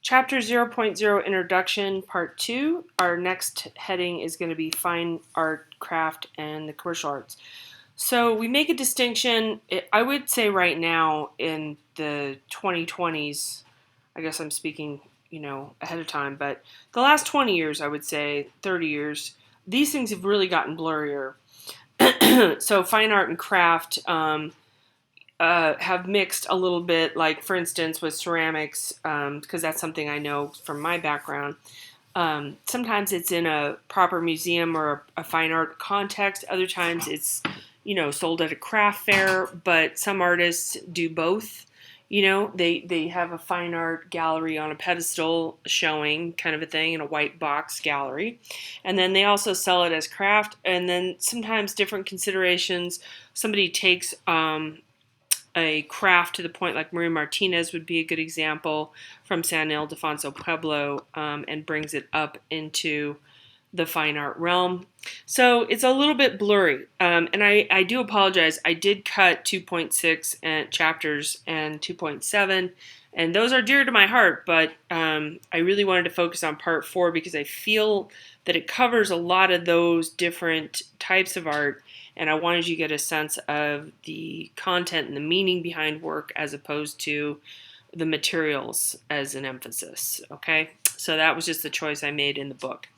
Chapter 0.0 Introduction, Part 2. Our next heading is going to be Fine Art, Craft, and the Commercial Arts. So we make a distinction, I would say right now in the 2020s, I guess I'm speaking, ahead of time, but the last 20 years, I would say, 30 years, these things have really gotten blurrier. So fine art and craft have mixed a little bit, like for instance with ceramics, because that's something I know from my background. Sometimes it's in a proper museum or a fine art context. Other times it's, sold at a craft fair, but some artists do both. They have a fine art gallery on a pedestal showing kind of a thing in a white box gallery. And then they also sell it as craft. And then sometimes different considerations. Somebody takes a craft to the point, like Maria Martinez would be a good example from San Ildefonso Pueblo, and brings it up into the fine art realm. So it's a little bit blurry, and I do apologize. I did cut 2.6 and chapters and 2.7, and those are dear to my heart, but I really wanted to focus on part 4 because I feel that it covers a lot of those different types of art, and I wanted you to get a sense of the content and the meaning behind work as opposed to the materials as an emphasis, okay? So that was just the choice I made in the book.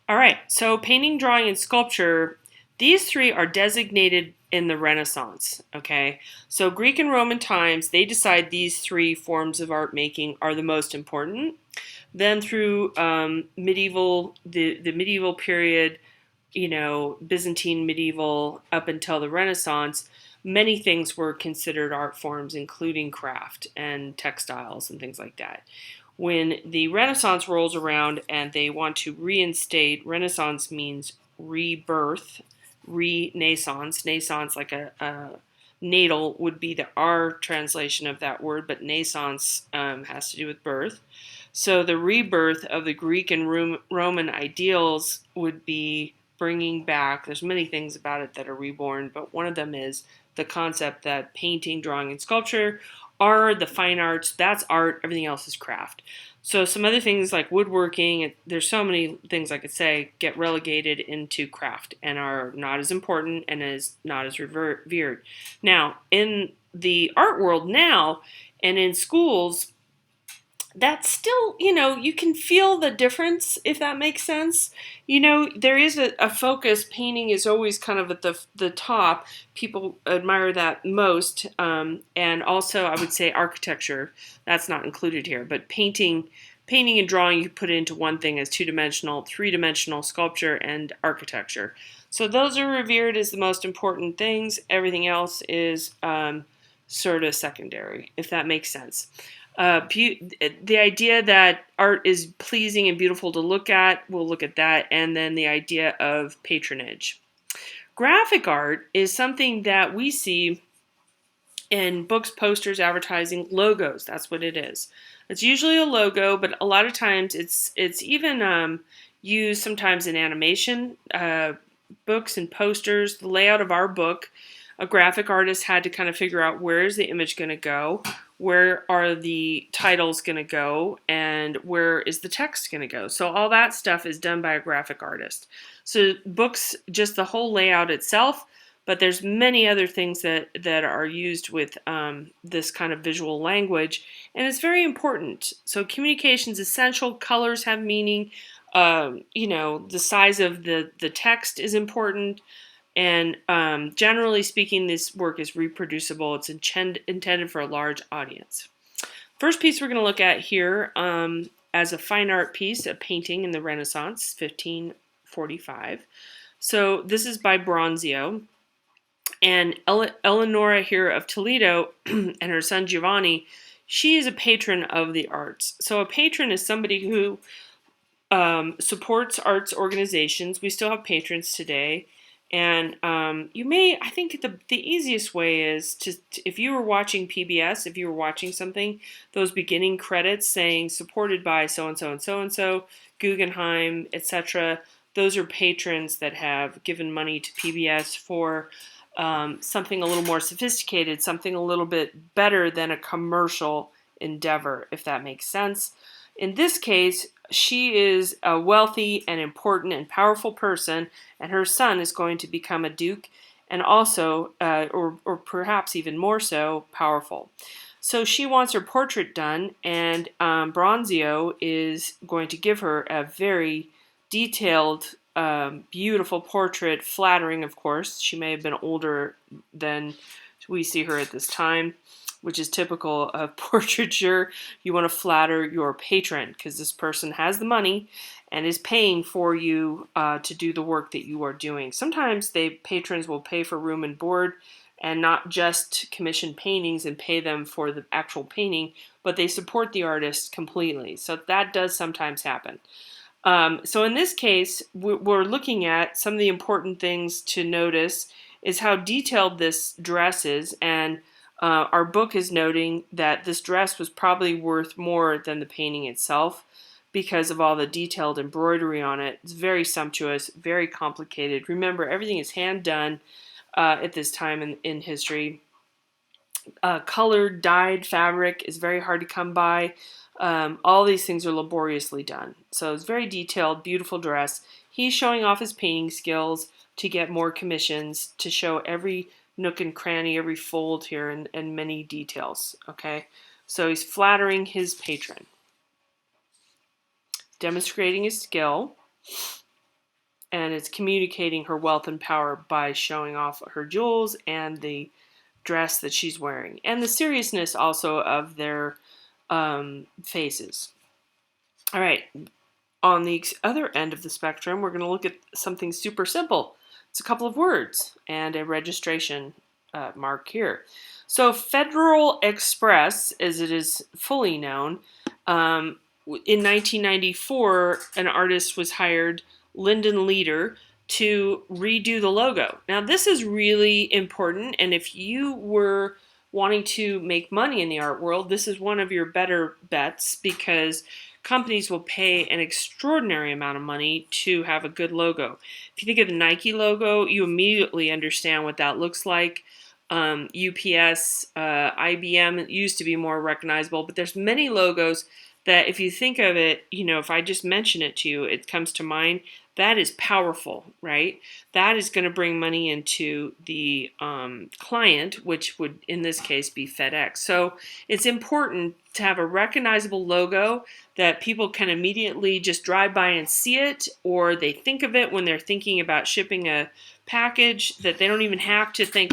All right, so painting, drawing, and sculpture, these three are designated in the Renaissance, okay? So Greek and Roman times, they decide these three forms of art making are the most important. Then through the medieval period, Byzantine medieval up until the Renaissance, many things were considered art forms, including craft and textiles and things like that. When the Renaissance rolls around and they want to reinstate, Renaissance means rebirth, renaissance, naissance like a natal would be our translation of that word, but naissance has to do with birth. So the rebirth of the Greek and Roman ideals would be bringing back, there's many things about it that are reborn, but one of them is the concept that painting, drawing, and sculpture are the fine arts. That's art. Everything else is craft. So some other things like woodworking, there's so many things I could say, get relegated into craft and are not as important and is not as revered. Now, in the art world now and in schools, that's still, you can feel the difference, if that makes sense. There is a focus. Painting is always kind of at the top. People admire that most. And also, I would say architecture. That's not included here. But painting and drawing, you put it into one thing as two-dimensional, three-dimensional sculpture and architecture. So those are revered as the most important things. Everything else is sort of secondary, if that makes sense. The idea that art is pleasing and beautiful to look at, we'll look at that, and then the idea of patronage. Graphic art is something that we see in books, posters, advertising, logos. That's what it is. It's usually a logo, but a lot of times it's even used sometimes in animation, books and posters. The layout of our book, a graphic artist had to kind of figure out where is the image going to go, where are the titles going to go, and where is the text going to go. So all that stuff is done by a graphic artist. So books, just the whole layout itself, but there's many other things that are used with this kind of visual language, and it's very important. So communication is essential. Colors have meaning. The size of the text is important. And generally speaking, this work is reproducible. It's intended for a large audience. First piece we're going to look at here as a fine art piece, a painting in the Renaissance, 1545. So this is by Bronzio. And Eleonora here of Toledo and her son Giovanni, she is a patron of the arts. So a patron is somebody who supports arts organizations. We still have patrons today. And I think the easiest way is if you were watching PBS, if you were watching something, those beginning credits saying supported by so-and-so and so-and-so, Guggenheim, etc., those are patrons that have given money to PBS for something a little more sophisticated, something a little bit better than a commercial endeavor, if that makes sense. In this case, she is a wealthy and important and powerful person, and her son is going to become a duke and also, or perhaps even more so, powerful. So she wants her portrait done, and Bronzio is going to give her a very detailed, beautiful portrait, flattering, of course. She may have been older than we see her at this time, which is typical of portraiture. You want to flatter your patron because this person has the money and is paying for you to do the work that you are doing. Sometimes patrons will pay for room and board and not just commission paintings and pay them for the actual painting, but they support the artist completely. So that does sometimes happen. So in this case, we're looking at some of the important things to notice is how detailed this dress is, and our book is noting that this dress was probably worth more than the painting itself because of all the detailed embroidery on it. It's very sumptuous, very complicated. Remember, everything is hand done at this time in history. Colored, dyed fabric is very hard to come by. All these things are laboriously done. So it's very detailed, beautiful dress. He's showing off his painting skills to get more commissions, to show every nook and cranny, every fold here, and many details. Okay, so he's flattering his patron, demonstrating his skill, and it's communicating her wealth and power by showing off her jewels and the dress that she's wearing, and the seriousness also of their faces. All right, on the other end of the spectrum, we're going to look at something super simple. It's a couple of words and a registration mark here. So Federal Express, as it is fully known, in 1994, an artist was hired, Lyndon Leader, to redo the logo. Now, this is really important, and if you were wanting to make money in the art world, this is one of your better bets because companies will pay an extraordinary amount of money to have a good logo. If you think of the Nike logo, you immediately understand what that looks like. UPS, IBM, it used to be more recognizable, but there's many logos that if you think of it, if I just mention it to you, it comes to mind. That is powerful, right? That is going to bring money into the client, which would in this case be FedEx. So it's important to have a recognizable logo that people can immediately just drive by and see it, or they think of it when they're thinking about shipping a package, that they don't even have to think,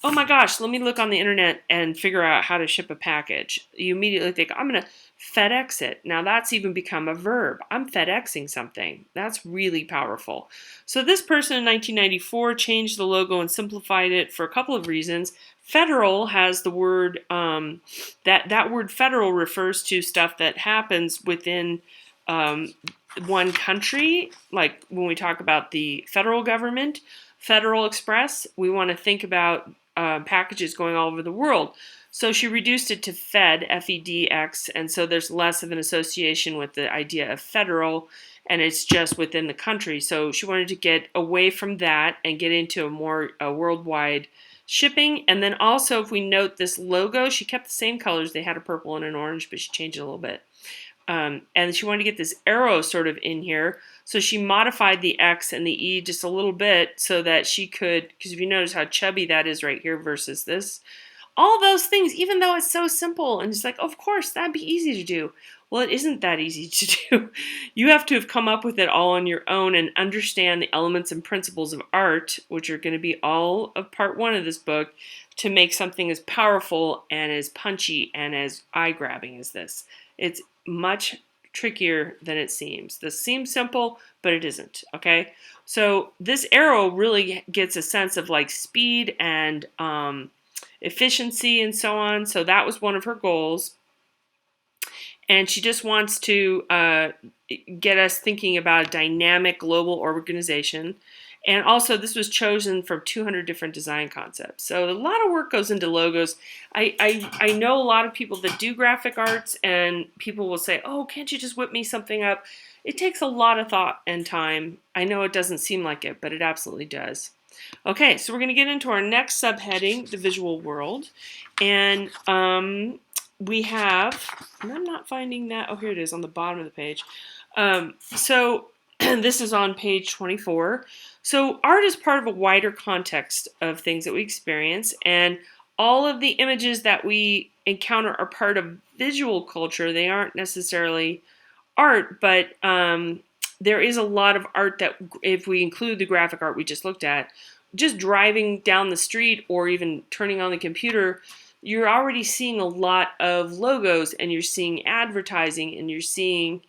oh my gosh, let me look on the internet and figure out how to ship a package. You immediately think, I'm going to FedEx it. Now that's even become a verb. I'm FedExing something. That's really powerful. So this person in 1994 changed the logo and simplified it for a couple of reasons. Federal has the word, that word federal refers to stuff that happens within one country. Like when we talk about the federal government, Federal Express, we want to think about packages going all over the world. So she reduced it to Fed, F-E-D-X, and so there's less of an association with the idea of federal, and it's just within the country. So she wanted to get away from that and get into a more worldwide shipping. And then also, if we note this logo, she kept the same colors. They had a purple and an orange, but she changed it a little bit. And she wanted to get this arrow sort of in here. So she modified the X and the E just a little bit so that she could, because if you notice how chubby that is right here versus this, all those things, even though it's so simple and it's like, of course, that'd be easy to do. Well, it isn't that easy to do. You have to have come up with it all on your own and understand the elements and principles of art, which are going to be all of part one of this book, to make something as powerful and as punchy and as eye-grabbing as this. It's much trickier than it seems. This seems simple, but it isn't, okay? So this arrow really gets a sense of like speed and efficiency and so on. So that was one of her goals. And she just wants to get us thinking about a dynamic global organization. And also, this was chosen from 200 different design concepts. So a lot of work goes into logos. I know a lot of people that do graphic arts, and people will say, oh, can't you just whip me something up? It takes a lot of thought and time. I know it doesn't seem like it, but it absolutely does. Okay, so we're going to get into our next subheading, the visual world. And we have, and I'm not finding that. Oh, here it is on the bottom of the page. So this is on page 24. So art is part of a wider context of things that we experience, and all of the images that we encounter are part of visual culture. They aren't necessarily art, but there is a lot of art that, if we include the graphic art we just looked at, just driving down the street or even turning on the computer, you're already seeing a lot of logos, and you're seeing advertising, and you're seeing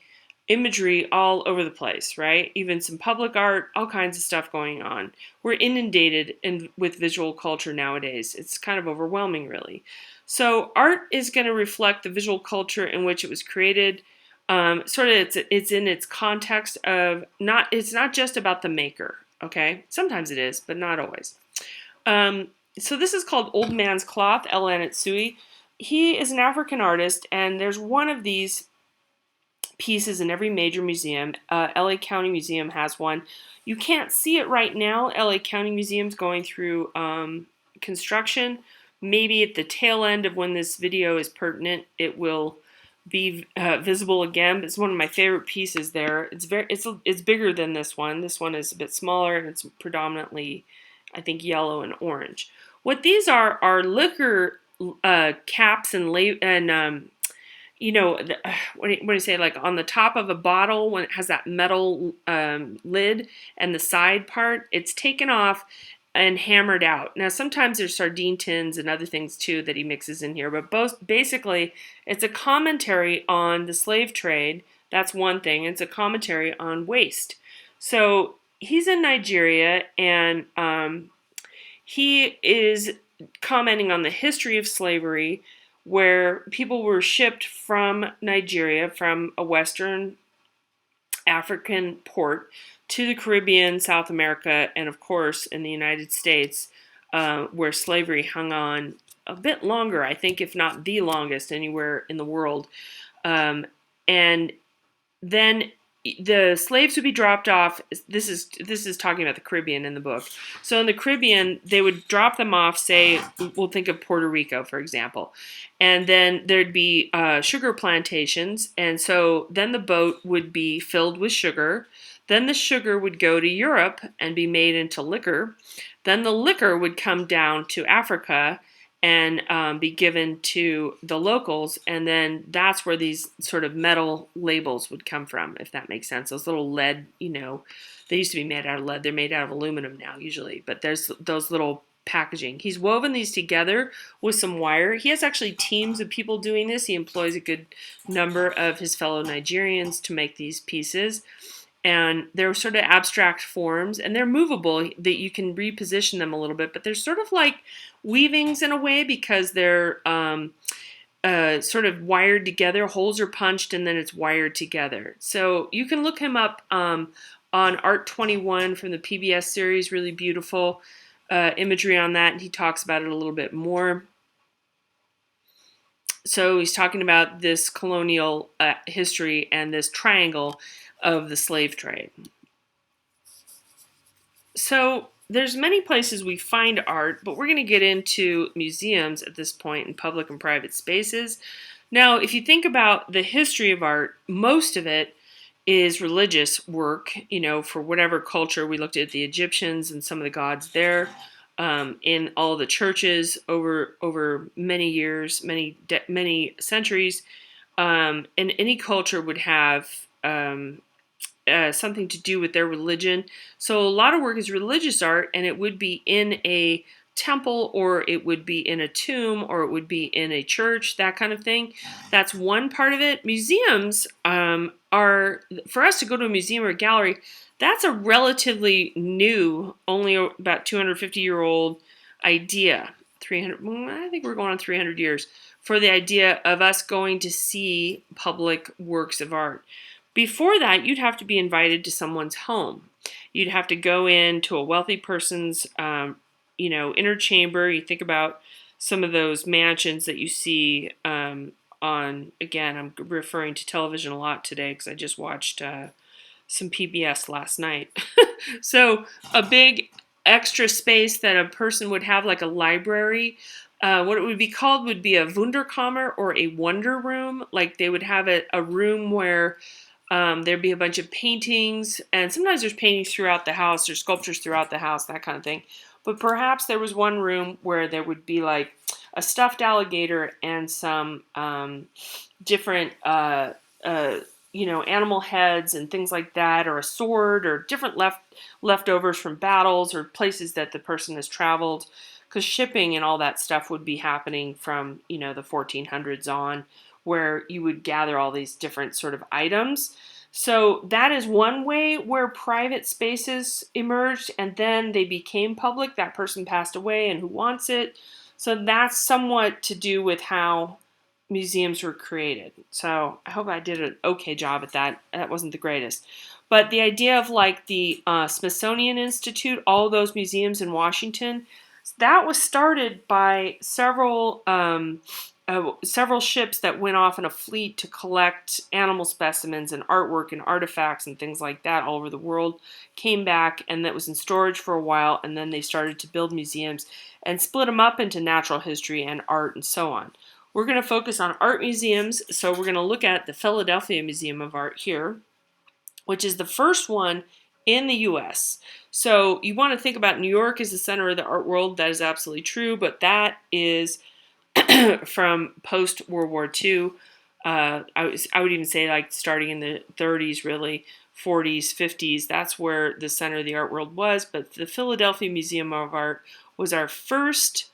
imagery all over the place, right? Even some public art, all kinds of stuff going on. We're inundated with visual culture nowadays. It's kind of overwhelming, really. So art is going to reflect the visual culture in which it was created. It's in its context of it's not just about the maker, okay? Sometimes it is, but not always. So this is called Old Man's Cloth, Ellen Etsui. He is an African artist, and there's one of these pieces in every major museum. LA County Museum has one. You can't see it right now. LA County Museum's going through construction. Maybe at the tail end of when this video is pertinent, it will be visible again. It's one of my favorite pieces there. It's bigger than this one. This one is a bit smaller, and it's predominantly, I think, yellow and orange. What these are liquor caps and what do you say, like on the top of a bottle when it has that metal lid and the side part, it's taken off and hammered out. Now, sometimes there's sardine tins and other things too that he mixes in here, but basically it's a commentary on the slave trade. That's one thing. It's a commentary on waste. So he's in Nigeria, and he is commenting on the history of slavery, where people were shipped from Nigeria, from a Western African port, to the Caribbean, South America, and of course in the United States, where slavery hung on a bit longer, I think, if not the longest anywhere in the world. And then the slaves would be dropped off. This is talking about the Caribbean in the book. So in the Caribbean, they would drop them off. Say, we'll think of Puerto Rico, for example, and then there'd be sugar plantations, and so then the boat would be filled with sugar. Then the sugar would go to Europe and be made into liquor. Then the liquor would come down to Africa and be given to the locals, and then that's where these sort of metal labels would come from, if that makes sense. Those little lead, they used to be made out of lead. They're made out of aluminum now, usually, but there's those little packaging. He's woven these together with some wire. He has actually teams of people doing this. He employs a good number of his fellow Nigerians to make these pieces. And they're sort of abstract forms, and they're movable, that you can reposition them a little bit, but they're sort of like weavings in a way, because they're sort of wired together. Holes are punched, and then it's wired together. So you can look him up on Art 21 from the PBS series. Really beautiful imagery on that, and he talks about it a little bit more. So he's talking about this colonial history and this triangle of the slave trade. So there's many places we find art, but we're going to get into museums at this point in public and private spaces. Now, if you think about the history of art, most of it is religious work, for whatever culture. We looked at the Egyptians and some of the gods there, in all the churches over many years, many centuries, and any culture would have something to do with their religion. So a lot of work is religious art, and it would be in a temple, or it would be in a tomb, or it would be in a church, that kind of thing. That's one part of it. Museums are, for us to go to a museum or a gallery, that's a relatively new, only about 250-year-old idea. 300, I think we're going on 300 years for the idea of us going to see public works of art. Before that, you'd have to be invited to someone's home. You'd have to go into a wealthy person's, inner chamber. You think about some of those mansions that you see on, again, I'm referring to television a lot today because I just watched some PBS last night. So a big extra space that a person would have, like a library, what it would be called would be a Wunderkammer or a wonder room. Like they would have a room where there'd be a bunch of paintings, and sometimes there's paintings throughout the house or sculptures throughout the house, that kind of thing. But perhaps there was one room where there would be like a stuffed alligator and some different, animal heads and things like that, or a sword, or different leftovers from battles or places that the person has traveled. Because shipping and all that stuff would be happening from, the 1400s on, where you would gather all these different sort of items. So that is one way where private spaces emerged, and then they became public. That person passed away, and who wants it? So that's somewhat to do with how museums were created. So I hope I did an okay job at that. That wasn't the greatest. But the idea of like the Smithsonian Institute, all those museums in Washington, that was started by several ships that went off in a fleet to collect animal specimens and artwork and artifacts and things like that all over the world, came back, and that was in storage for a while, and then they started to build museums and split them up into natural history and art and so on. We're going to focus on art museums, so we're going to look at the Philadelphia Museum of Art here, which is the first one in the U.S. So you want to think about New York as the center of the art world. That is absolutely true, but that is from post-World War II. I would even say like starting in the 30s, really, 40s, 50s. That's where the center of the art world was. But the Philadelphia Museum of Art was our first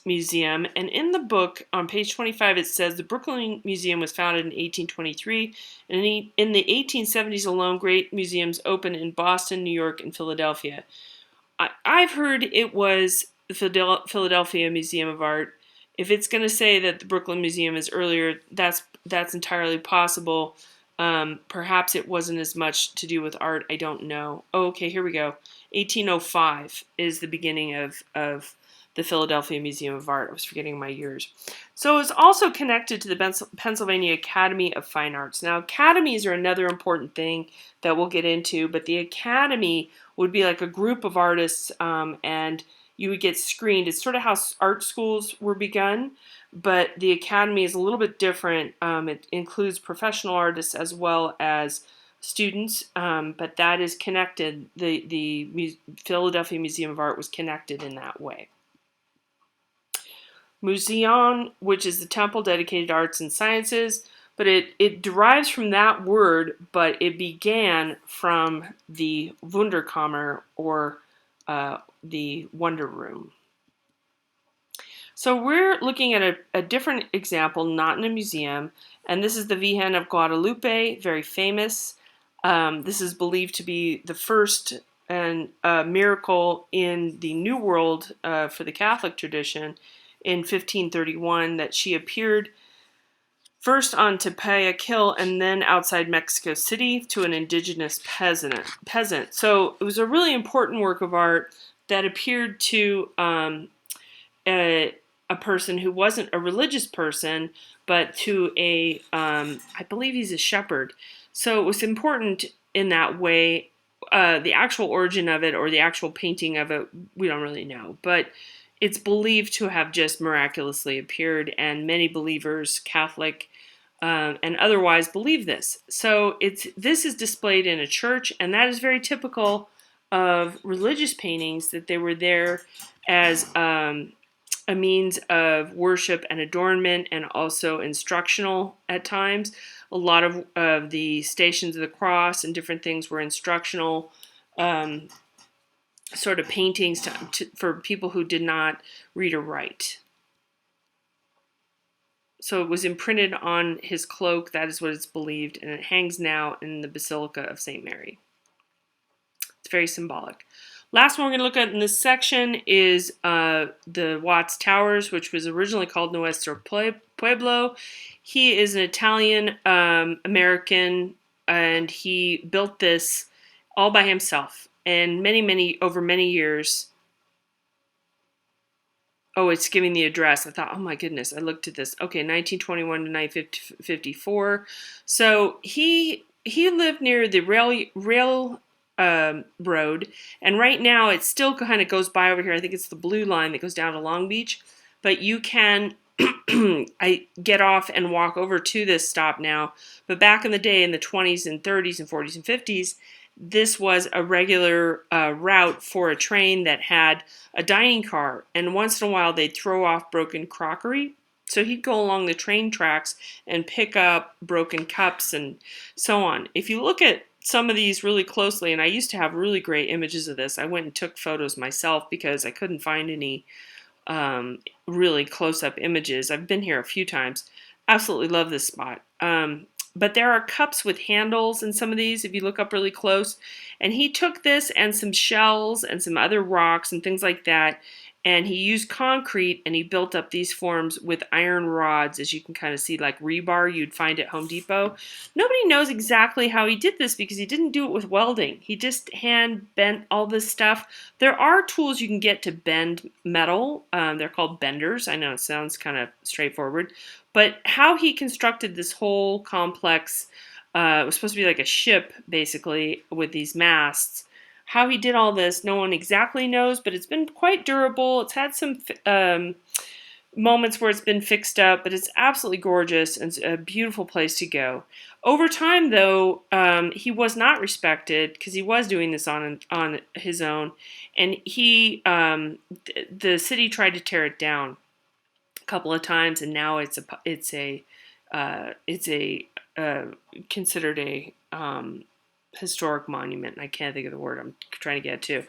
museum. And in the book, on page 25, it says the Brooklyn Museum was founded in 1823. And in the 1870s alone, great museums opened in Boston, New York, and Philadelphia. I've heard it was the Philadelphia Museum of Art. If it's going to say that the Brooklyn Museum is earlier, that's entirely possible. Perhaps it wasn't as much to do with art. I don't know. Oh, okay, here we go. 1805 is the beginning of the Philadelphia Museum of Art. I was forgetting my years. So it's also connected to the Pennsylvania Academy of Fine Arts. Now, academies are another important thing that we'll get into, but the academy would be like a group of artists, and you would get screened. It's sort of how art schools were begun, but the academy is a little bit different. It includes professional artists as well as students, but that is connected. The Philadelphia Museum of Art was connected in that way. Museon, which is the temple dedicated to arts and sciences, but it derives from that word, but it began from the Wunderkammer, or the Wonder Room. So we're looking at a different example, not in a museum, and this is the Virgen of Guadalupe, very famous. This is believed to be the first and miracle in the New World for the Catholic tradition in 1531, that she appeared first on Tepeyac Hill and then outside Mexico City to an indigenous peasant. So it was a really important work of art that appeared to a person who wasn't a religious person, but to I believe he's a shepherd. So it was important in that way. The actual origin of it, or the actual painting of it, we don't really know, but it's believed to have just miraculously appeared, and many believers, Catholic and otherwise, believe this. So this is displayed in a church, and that is very typical of religious paintings, that they were there as a means of worship and adornment, and also instructional at times. A lot of the Stations of the Cross and different things were instructional sort of paintings for people who did not read or write. So it was imprinted on his cloak. That is what it's believed, and it hangs now in the Basilica of St. Mary. It's very symbolic. Last one we're going to look at in this section is the Watts Towers, which was originally called Nuestro Pueblo. He is an Italian American, and he built this all by himself. And over many years. Oh, it's giving the address. I thought, oh my goodness, I looked at this. Okay, 1921 to 1954. So he lived near the road, and right now it still kind of goes by over here. I think it's the blue line that goes down to Long Beach, but you can I get off and walk over to this stop now. But back in the day, in the 20s and 30s and 40s and 50s, this was a regular route for a train that had a dining car, and once in a while they'd throw off broken crockery. So he'd go along the train tracks and pick up broken cups and so on. If you look at some of these really closely, and I used to have really great images of this, I went and took photos myself because I couldn't find any really close-up images. I've been here a few times. Absolutely love this spot. But there are cups with handles in some of these if you look up really close. And he took this and some shells and some other rocks and things like that, and he used concrete and he built up these forms with iron rods, as you can kind of see, like rebar you'd find at Home Depot. Nobody knows exactly how he did this because he didn't do it with welding. He just hand bent all this stuff. There are tools you can get to bend metal. They're called benders. I know it sounds kind of straightforward, but how he constructed this whole complex, it was supposed to be like a ship basically with these masts. How he did all this, no one exactly knows, but it's been quite durable. It's had some moments where it's been fixed up, but it's absolutely gorgeous and it's a beautiful place to go. Over time, though, he was not respected because he was doing this on his own, and the city tried to tear it down a couple of times, and now it's considered a historic monument. I can't think of the word I'm trying to get to.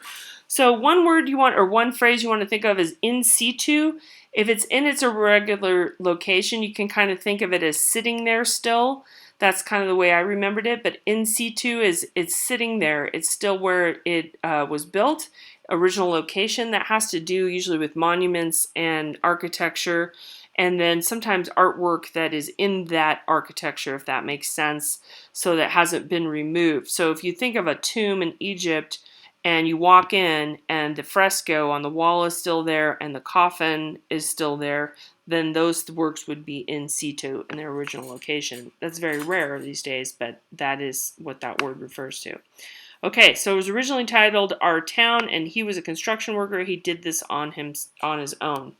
So one word you want, or one phrase you want to think of, is in situ. If it's in its irregular location, you can kind of think of it as sitting there still. That's kind of the way I remembered it. But in situ is it's sitting there. It's still where it was built, original location. That has to do usually with monuments and architecture, and then sometimes artwork that is in that architecture, if that makes sense, so that hasn't been removed. So if you think of a tomb in Egypt and you walk in and the fresco on the wall is still there and the coffin is still there, then those works would be in situ in their original location. That's very rare these days, but that is what that word refers to. Okay, so it was originally titled Our Town, and he was a construction worker. He did this on his own.